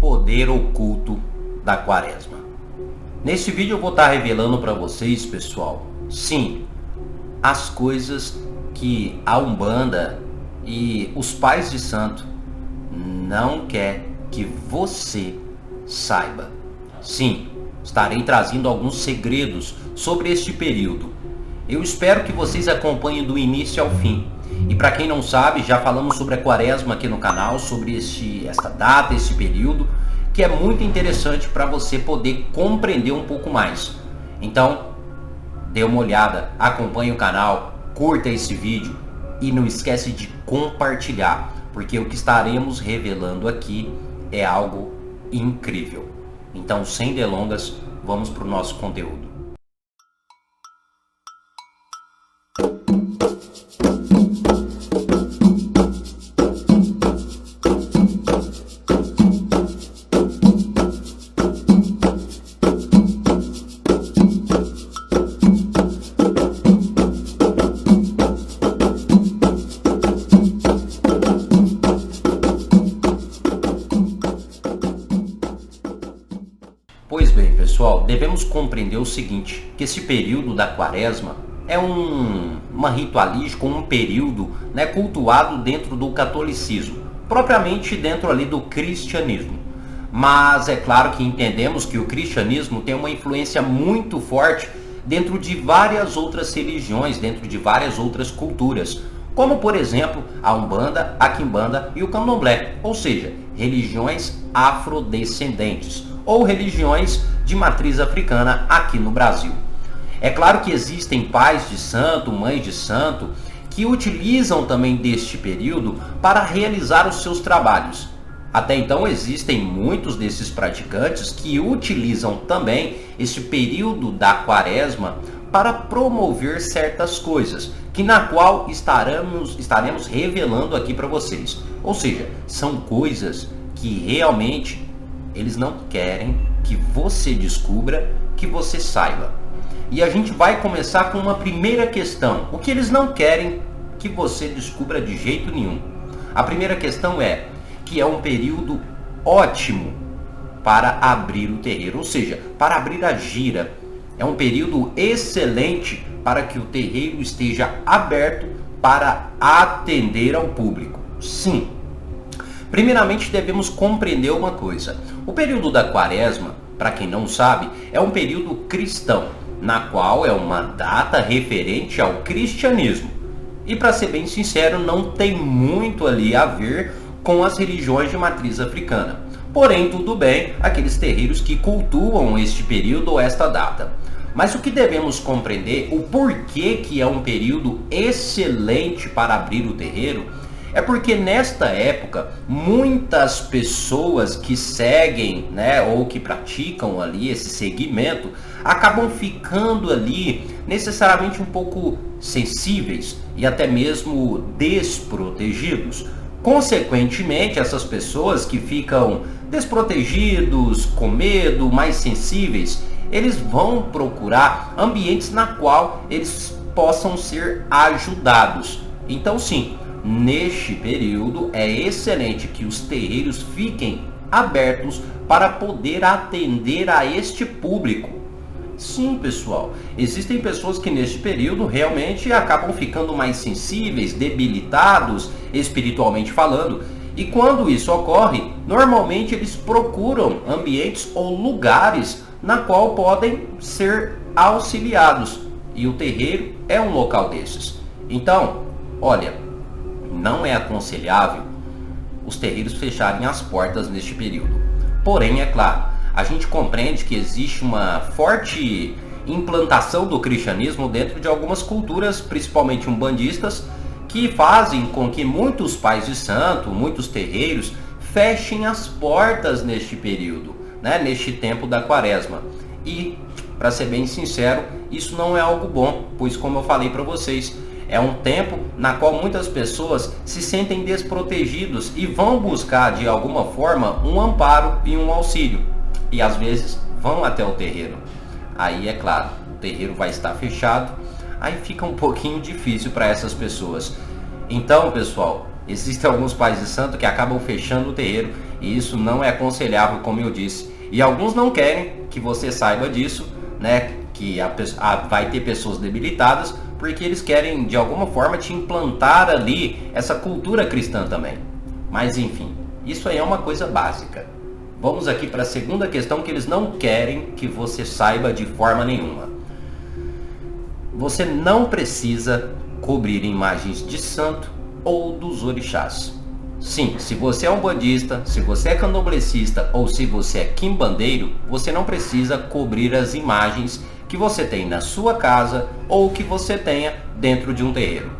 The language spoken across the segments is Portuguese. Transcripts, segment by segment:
poder oculto da quaresma. Nesse vídeo eu vou estar revelando para vocês, pessoal, sim, as coisas que a Umbanda e os pais de santo não quer que você saiba. Sim, estarei trazendo alguns segredos sobre este período. Eu espero que vocês acompanhem do início ao fim. E para quem não sabe, já falamos sobre a quaresma aqui no canal, sobre esta data, este período, que é muito interessante para você poder compreender um pouco mais. Então, dê uma olhada, acompanhe o canal, curta esse vídeo e não esquece de compartilhar, porque o que estaremos revelando aqui é algo incrível. Então, sem delongas, vamos para o nosso conteúdo. Pois bem, pessoal, devemos compreender o seguinte, que esse período da quaresma é uma ritualística, um período, cultuado dentro do catolicismo, propriamente dentro ali do cristianismo. Mas é claro que entendemos que o cristianismo tem uma influência muito forte dentro de várias outras religiões, dentro de várias outras culturas, como por exemplo a Umbanda, a Quimbanda e o Candomblé, ou seja, religiões afrodescendentes ou religiões de matriz africana aqui no Brasil. É claro que existem pais de santo, mães de santo, que utilizam também deste período para realizar os seus trabalhos. Até então existem muitos desses praticantes que utilizam também este período da quaresma para promover certas coisas, que na qual estaremos revelando aqui para vocês. Ou seja, são coisas que realmente eles não querem que você descubra, que você saiba. E a gente vai começar com uma primeira questão. O que eles não querem que você descubra de jeito nenhum? A primeira questão é que é um período ótimo para abrir o terreiro, ou seja, para abrir a gira. É um período excelente para que o terreiro esteja aberto para atender ao público. Sim. Primeiramente devemos compreender uma coisa. O período da quaresma, para quem não sabe, é um período cristão, na qual é uma data referente ao cristianismo. E para ser bem sincero, não tem muito ali a ver com as religiões de matriz africana. Porém, tudo bem, aqueles terreiros que cultuam este período ou esta data. Mas o que devemos compreender, o porquê que é um período excelente para abrir o terreiro, é porque nesta época, muitas pessoas que seguem, ou que praticam ali esse segmento, acabam ficando ali necessariamente um pouco sensíveis e até mesmo desprotegidos. Consequentemente, essas pessoas que ficam desprotegidos, com medo, mais sensíveis, eles vão procurar ambientes na qual eles possam ser ajudados. Então sim, neste período é excelente que os terreiros fiquem abertos para poder atender a este público. Sim, pessoal, existem pessoas que neste período realmente acabam ficando mais sensíveis, debilitados, espiritualmente falando. E quando isso ocorre, normalmente eles procuram ambientes ou lugares na qual podem ser auxiliados. E o terreiro é um local desses. Então, olha, não é aconselhável os terreiros fecharem as portas neste período. Porém, é claro, a gente compreende que existe uma forte implantação do cristianismo dentro de algumas culturas, principalmente umbandistas, que fazem com que muitos pais de santo, muitos terreiros, fechem as portas neste período, neste tempo da quaresma. E, para ser bem sincero, isso não é algo bom, pois como eu falei para vocês, é um tempo na qual muitas pessoas se sentem desprotegidos e vão buscar de alguma forma um amparo e um auxílio. E às vezes vão até o terreiro. Aí é claro, o terreiro vai estar fechado, aí fica um pouquinho difícil para essas pessoas. Então, pessoal, Existem alguns pais de santo que acabam fechando o terreiro e isso não é aconselhável, como eu disse. E alguns não querem que você saiba disso, né? Que vai ter pessoas debilitadas, porque eles querem de alguma forma te implantar ali essa cultura cristã também. Mas enfim, isso aí é uma coisa básica. Vamos aqui para a segunda questão que eles não querem que você saiba de forma nenhuma. Você não precisa cobrir imagens de santo ou dos orixás. Sim, se você é um bandista, se você é candomblessista ou se você é quimbandeiro, você não precisa cobrir as imagens que você tem na sua casa ou que você tenha dentro de um terreiro.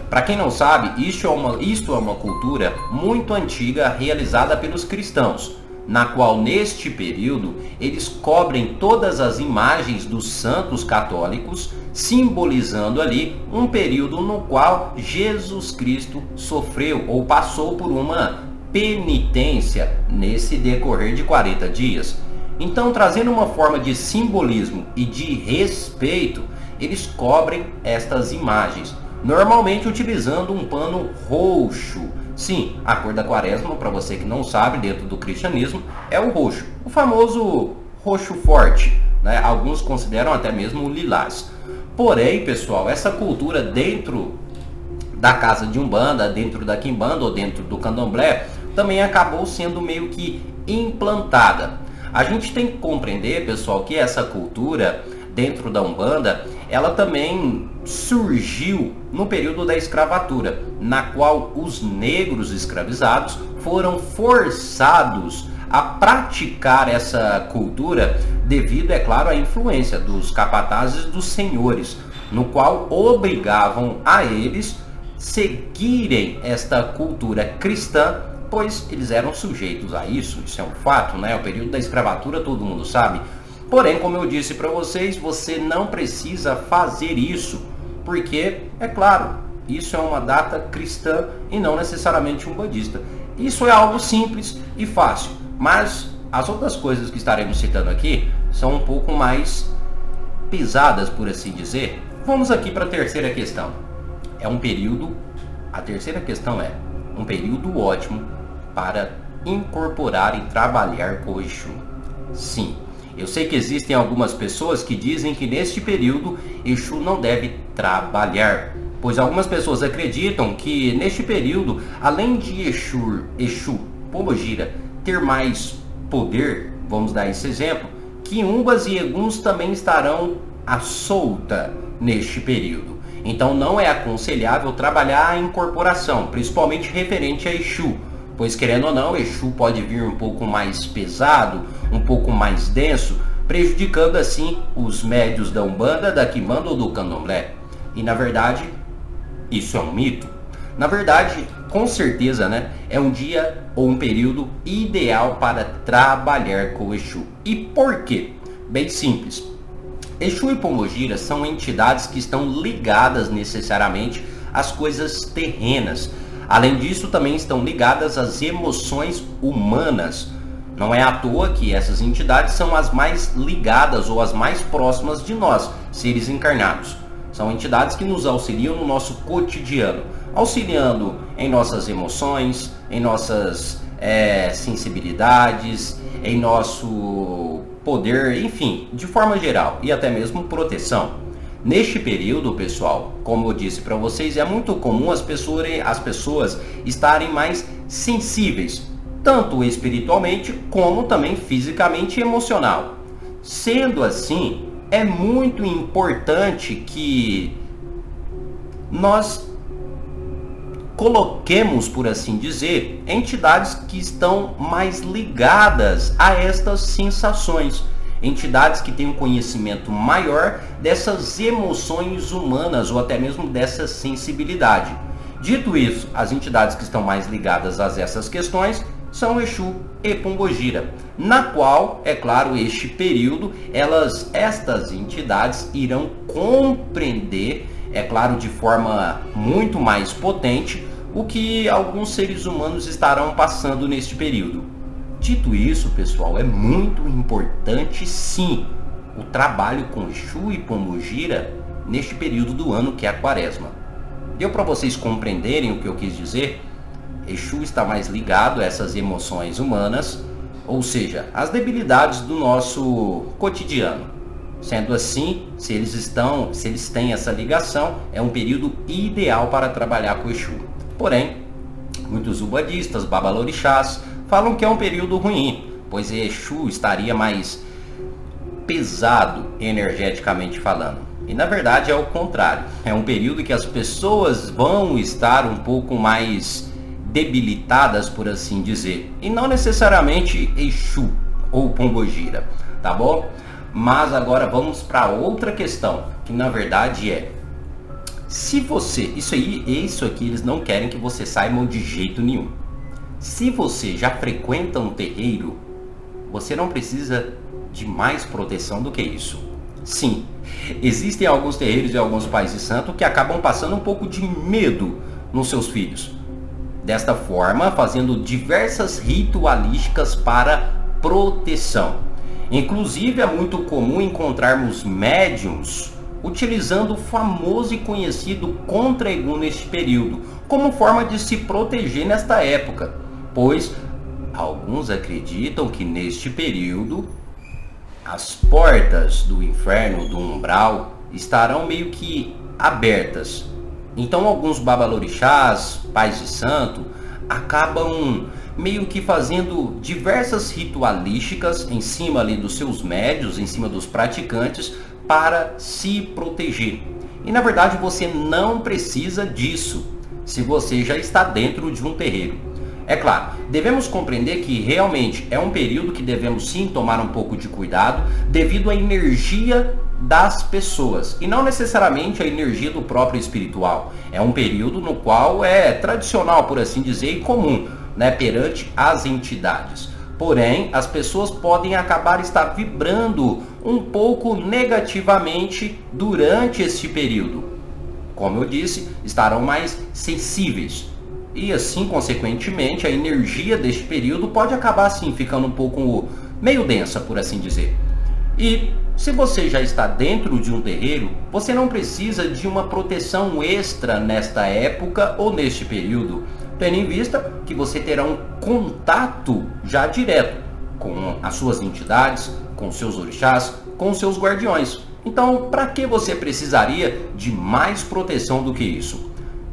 Para quem não sabe, isto é uma cultura muito antiga realizada pelos cristãos, na qual neste período eles cobrem todas as imagens dos santos católicos, simbolizando ali um período no qual Jesus Cristo sofreu ou passou por uma penitência nesse decorrer de 40 dias. Então, trazendo uma forma de simbolismo e de respeito, eles cobrem estas imagens, normalmente utilizando um pano roxo. Sim, a cor da quaresma, para você que não sabe, dentro do cristianismo, é o roxo. O famoso roxo forte, né? Alguns consideram até mesmo o lilás. Porém, pessoal, essa cultura dentro da casa de Umbanda, dentro da Quimbanda ou dentro do Candomblé, também acabou sendo meio que implantada. A gente tem que compreender, pessoal, que essa cultura dentro da Umbanda, ela também surgiu no período da escravatura, na qual os negros escravizados foram forçados a praticar essa cultura devido, é claro, à influência dos capatazes dos senhores, no qual obrigavam a eles seguirem esta cultura cristã, pois eles eram sujeitos a isso é um fato, né? O período da escravatura todo mundo sabe. Porém, como eu disse para vocês, você não precisa fazer isso, porque, é claro, isso é uma data cristã e não necessariamente um budista. Isso é algo simples e fácil, mas as outras coisas que estaremos citando aqui são um pouco mais pesadas, por assim dizer. Vamos aqui para a terceira questão. A terceira questão é um período ótimo para incorporar e trabalhar com o Exu. Sim. Eu sei que existem algumas pessoas que dizem que neste período Exu não deve trabalhar, pois algumas pessoas acreditam que neste período, além de Exu Pombogira ter mais poder, vamos dar esse exemplo, quiumbas e eguns também estarão à solta neste período. Então não é aconselhável trabalhar a incorporação, principalmente referente a Exu, pois querendo ou não, Exu pode vir um pouco mais pesado, um pouco mais denso, prejudicando assim os médios da Umbanda, da Quimbanda ou do Candomblé. E na verdade, isso é um mito. Na verdade, com certeza, né, é um dia ou um período ideal para trabalhar com o Exu. E por quê? Bem simples. Exu e Pombogira são entidades que estão ligadas necessariamente às coisas terrenas. Além disso, também estão ligadas às emoções humanas. Não é à toa que essas entidades são as mais ligadas ou as mais próximas de nós, seres encarnados. São entidades que nos auxiliam no nosso cotidiano, auxiliando em nossas emoções, em nossas sensibilidades, em nosso poder, enfim, de forma geral, e até mesmo proteção. Neste período, pessoal, como eu disse para vocês, é muito comum as pessoas estarem mais sensíveis, tanto espiritualmente como também fisicamente e emocional. Sendo assim, é muito importante que nós coloquemos, por assim dizer, entidades que estão mais ligadas a estas sensações. Entidades que têm um conhecimento maior dessas emoções humanas ou até mesmo dessa sensibilidade. Dito isso, as entidades que estão mais ligadas a essas questões são Exu e Pombogira, na qual, é claro, este período, estas entidades irão compreender, é claro, de forma muito mais potente, o que alguns seres humanos estarão passando neste período. Dito isso, pessoal, é muito importante sim o trabalho com Exu e Pombogira neste período do ano que é a Quaresma. Deu para vocês compreenderem o que eu quis dizer? Exu está mais ligado a essas emoções humanas, ou seja, as debilidades do nosso cotidiano. Sendo assim, se eles têm essa ligação, é um período ideal para trabalhar com o Exu. Porém, muitos umbandistas, babalorixás, falam que é um período ruim, pois Exu estaria mais pesado energeticamente falando. E na verdade é o contrário. É um período que as pessoas vão estar um pouco mais debilitadas, por assim dizer. E não necessariamente Exu ou Pombogira, tá bom? Mas agora vamos para outra questão, que na verdade é: se você, isso aqui eles não querem que você saiba de jeito nenhum. Se você já frequenta um terreiro, você não precisa de mais proteção do que isso. Sim, existem alguns terreiros e alguns pais de santo que acabam passando um pouco de medo nos seus filhos. Desta forma, fazendo diversas ritualísticas para proteção. Inclusive, é muito comum encontrarmos médiums utilizando o famoso e conhecido contra-egum neste período, como forma de se proteger nesta época, pois alguns acreditam que neste período as portas do inferno, do umbral, estarão meio que abertas. Então alguns babalorixás, pais de santo, acabam meio que fazendo diversas ritualísticas em cima ali dos seus médios, em cima dos praticantes, para se proteger. E na verdade você não precisa disso, se você já está dentro de um terreiro. É claro, devemos compreender que realmente é um período que devemos sim tomar um pouco de cuidado devido à energia das pessoas e não necessariamente a energia do próprio espiritual. É um período no qual é tradicional, por assim dizer, e comum, perante as entidades. Porém, as pessoas podem acabar estar vibrando um pouco negativamente durante este período. Como eu disse, estarão mais sensíveis. E assim, consequentemente, a energia deste período pode acabar assim ficando um pouco meio densa, por assim dizer. E se você já está dentro de um terreiro, você não precisa de uma proteção extra nesta época ou neste período, tendo em vista que você terá um contato já direto com as suas entidades, com seus orixás, com seus guardiões. Então, para que você precisaria de mais proteção do que isso?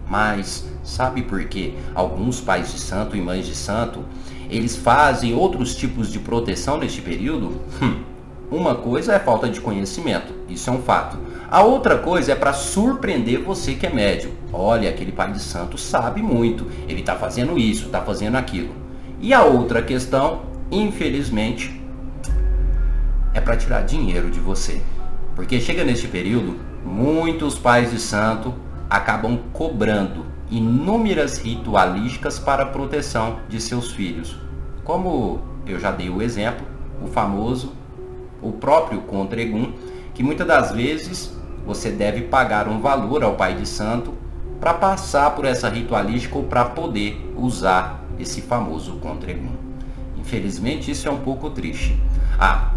Mas sabe por que alguns pais de santo e mães de santo, eles fazem outros tipos de proteção neste período? Uma coisa é falta de conhecimento, isso é um fato. A outra coisa é para surpreender você que é médium. Olha, aquele pai de santo sabe muito, ele está fazendo isso, está fazendo aquilo. E a outra questão, infelizmente, é para tirar dinheiro de você. Porque chega neste período, muitos pais de santo acabam cobrando inúmeras ritualísticas para a proteção de seus filhos. Como eu já dei o exemplo, o próprio contra-egum, que muitas das vezes você deve pagar um valor ao pai de santo para passar por essa ritualística ou para poder usar esse famoso contra-egum. Infelizmente isso é um pouco triste.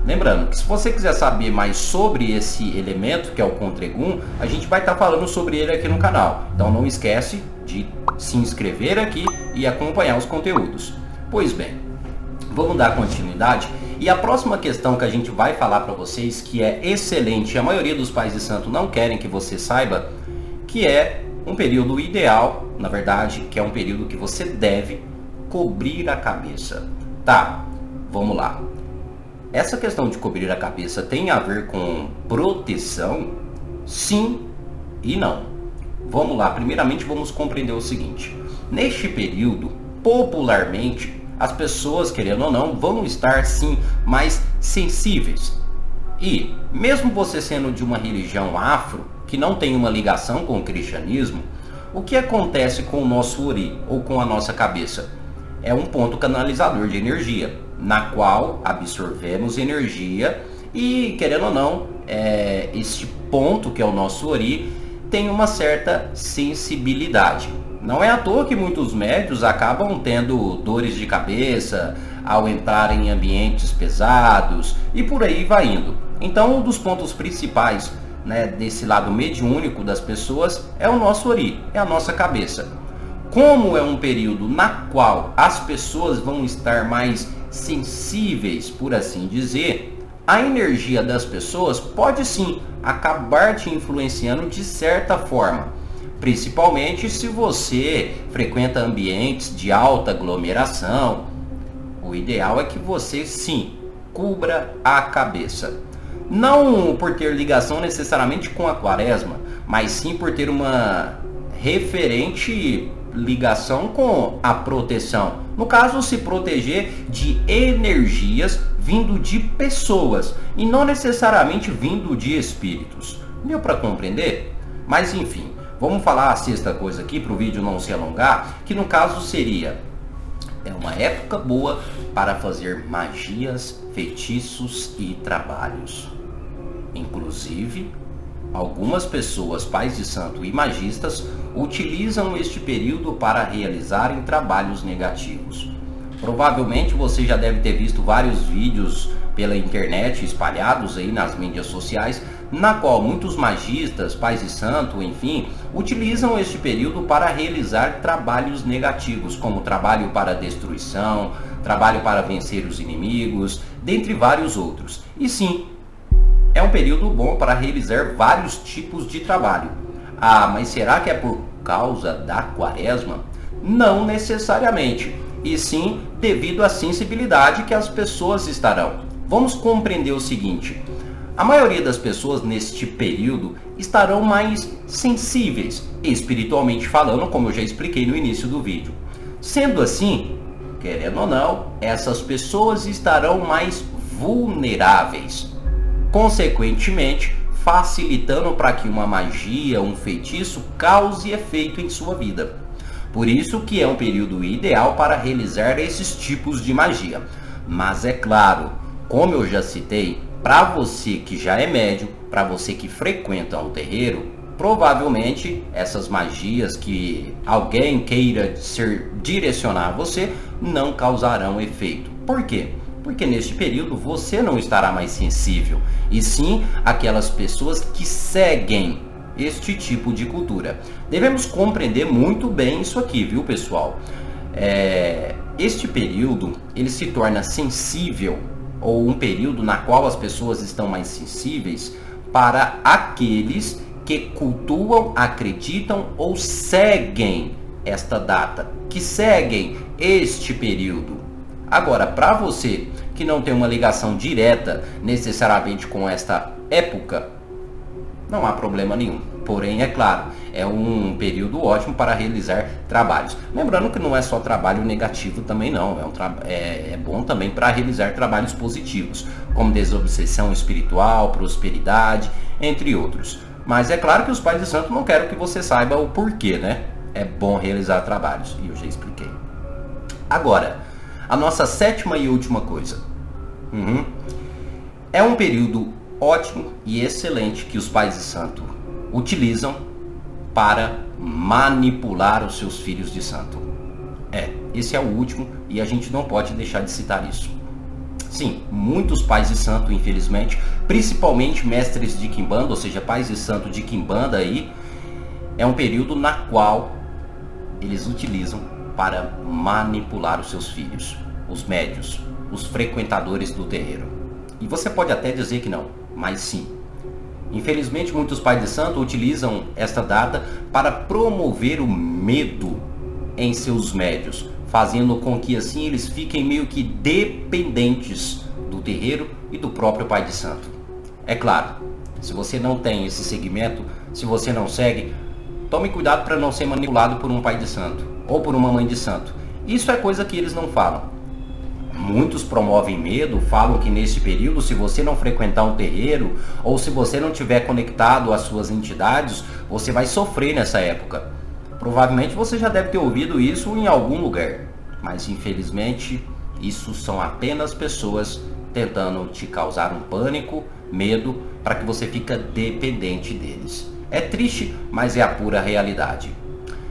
Lembrando que se você quiser saber mais sobre esse elemento que é o contra-egum, a gente vai estar falando sobre ele aqui no canal. Então não esquece de se inscrever aqui e acompanhar os conteúdos. Pois bem, vamos dar continuidade. E a próxima questão que a gente vai falar para vocês, que é excelente, a maioria dos pais de santo não querem que você saiba, que é um período ideal, na verdade, que é um período que você deve cobrir a cabeça. Tá, vamos lá. Essa questão de cobrir a cabeça tem a ver com proteção? Sim e não. Vamos lá, primeiramente vamos compreender o seguinte. Neste período, popularmente, as pessoas, querendo ou não, vão estar sim mais sensíveis. E, mesmo você sendo de uma religião afro, que não tem uma ligação com o cristianismo, o que acontece com o nosso ori, ou com a nossa cabeça? É um ponto canalizador de energia, na qual absorvemos energia e, querendo ou não, este ponto que é o nosso ori tem uma certa sensibilidade. Não é à toa que muitos médios acabam tendo dores de cabeça ao entrar em ambientes pesados e por aí vai indo. Então, um dos pontos principais, desse lado mediúnico das pessoas é o nosso ori, é a nossa cabeça. Como é um período na qual as pessoas vão estar mais sensíveis, por assim dizer, a energia das pessoas pode sim acabar te influenciando de certa forma. Principalmente se você frequenta ambientes de alta aglomeração. O ideal é que você sim cubra a cabeça. Não por ter ligação necessariamente com a quaresma, mas sim por ter uma referente ligação com a proteção. No caso, se proteger de energias vindo de pessoas e não necessariamente vindo de espíritos. Deu para compreender? Mas enfim, vamos falar a sexta coisa aqui para o vídeo não se alongar, que no caso seria: é uma época boa para fazer magias, feitiços e trabalhos. Inclusive, algumas pessoas, pais de santo e magistas, utilizam este período para realizarem trabalhos negativos. Provavelmente você já deve ter visto vários vídeos pela internet espalhados aí nas mídias sociais, na qual muitos magistas, pais de santo, enfim, utilizam este período para realizar trabalhos negativos, como trabalho para destruição, trabalho para vencer os inimigos, dentre vários outros. E sim, é um período bom para realizar vários tipos de trabalho. Ah, mas será que é por causa da quaresma? Não necessariamente, e sim devido à sensibilidade que as pessoas estarão. Vamos compreender o seguinte: a maioria das pessoas neste período estarão mais sensíveis, espiritualmente falando, como eu já expliquei no início do vídeo. Sendo assim, querendo ou não, essas pessoas estarão mais vulneráveis. Consequentemente, facilitando para que uma magia, um feitiço cause efeito em sua vida. Por isso que é um período ideal para realizar esses tipos de magia. Mas é claro, como eu já citei, para você que já é médium, para você que frequenta um terreiro, provavelmente essas magias que alguém queira direcionar a você não causarão efeito. Por quê? Porque neste período você não estará mais sensível, e sim aquelas pessoas que seguem este tipo de cultura. Devemos compreender muito bem isso aqui, viu, pessoal? Este período ele se torna sensível, ou um período na qual as pessoas estão mais sensíveis, para aqueles que cultuam, acreditam ou seguem esta data, que seguem este período. Agora, para você que não tem uma ligação direta necessariamente com esta época, não há problema nenhum. Porém, é claro, é um período ótimo para realizar trabalhos. Lembrando que não é só trabalho negativo também não, é bom também para realizar trabalhos positivos, como desobsessão espiritual, prosperidade, entre outros. Mas é claro que os pais de santo não querem que você saiba o porquê, né? É bom realizar trabalhos, e eu já expliquei. Agora, a nossa sétima e última coisa. É um período ótimo e excelente que os pais de santo utilizam para manipular os seus filhos de santo. Esse é o último e a gente não pode deixar de citar isso. Sim, muitos pais de santo, infelizmente, principalmente mestres de quimbanda, ou seja, pais de santo de quimbanda aí, é um período na qual eles utilizam para manipular os seus filhos, os médios, os frequentadores do terreiro. E você pode até dizer que não, mas sim. Infelizmente, muitos pais de santo utilizam esta data para promover o medo em seus médios, fazendo com que assim eles fiquem meio que dependentes do terreiro e do próprio pai de santo. É claro, se você não tem esse segmento, se você não segue, tome cuidado para não ser manipulado por um pai de santo ou por uma mãe de santo. Isso é coisa que eles não falam. Muitos promovem medo, falam que nesse período, se você não frequentar um terreiro ou se você não tiver conectado às suas entidades, você vai sofrer nessa época. Provavelmente você já deve ter ouvido isso em algum lugar, mas infelizmente isso são apenas pessoas tentando te causar um pânico, medo, para que você fique dependente deles. É triste, mas é a pura realidade.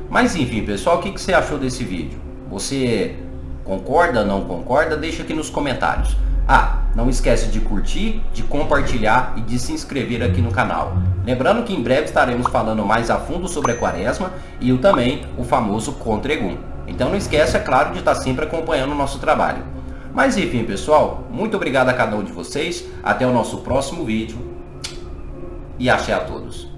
Mas enfim, pessoal, o que você achou desse vídeo? Você concorda, não concorda? Deixa aqui nos comentários. Não esquece de curtir, de compartilhar e de se inscrever aqui no canal. Lembrando que em breve estaremos falando mais a fundo sobre a quaresma e também o famoso Contregum. Então não esquece, é claro, de estar sempre acompanhando o nosso trabalho. Mas enfim, pessoal, muito obrigado a cada um de vocês. Até o nosso próximo vídeo. E axé a todos.